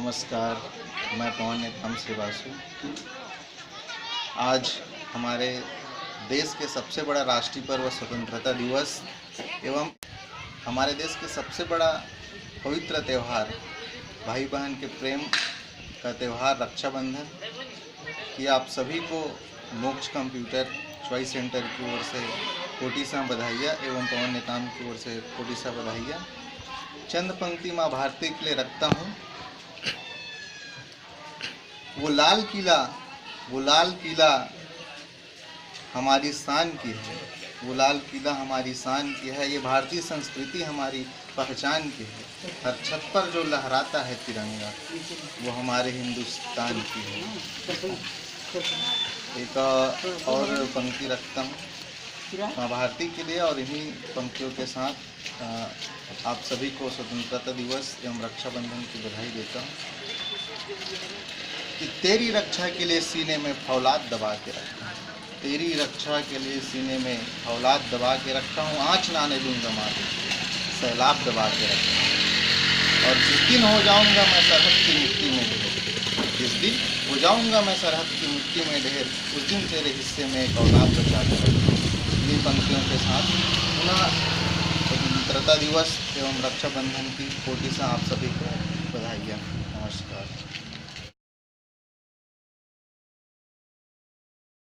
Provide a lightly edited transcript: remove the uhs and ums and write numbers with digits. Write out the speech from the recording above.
नमस्कार, मैं पवन नेतम श्रीवासु। आज हमारे देश के सबसे बड़ा राष्ट्रीय पर्व स्वतंत्रता दिवस एवं हमारे देश के सबसे बड़ा पवित्र त्यौहार भाई बहन के प्रेम का त्यौहार रक्षाबंधन की आप सभी को मोक्ष कंप्यूटर चॉइस सेंटर की ओर से कोटि सा बधाइयाँ एवं पवन नेताम की ओर से कोटि सा बधाइयाँ। चंद पंक्ति माँ भारती के लिए रखता हूँ। वो लाल किला हमारी शान की है, वो लाल किला हमारी शान की है। ये भारतीय संस्कृति हमारी पहचान की है। हर छत पर जो लहराता है तिरंगा वो हमारे हिंदुस्तान की है। एक और पंक्ति रखता हूँ माँ भारती के लिए और इन्हीं पंक्तियों के साथ आप सभी को स्वतंत्रता दिवस एवं रक्षाबंधन की बधाई देता हूँ कि तेरी रक्षा के लिए सीने में फौलाद दबा के रखा हूँ, तेरी रक्षा के लिए सीने में फौलाद दबा के रखा हूँ। आँच ना आने दूंगा मारे सैलाब दबा के रखा हूँ। और जिस दिन हो जाऊंगा मैं सरहद की मिट्टी में ढेर, जिस दिन हो जाऊंगा मैं सरहद की मिट्टी में ढेर, उस दिन तेरे हिस्से में एक औलाद बचा के रखा हूँ। इन्हीं पंक्तियों के साथ पुनः स्वतंत्रता दिवस एवं रक्षाबंधन की कोटि से आप सभी को बधाइयाँ। नमस्कार।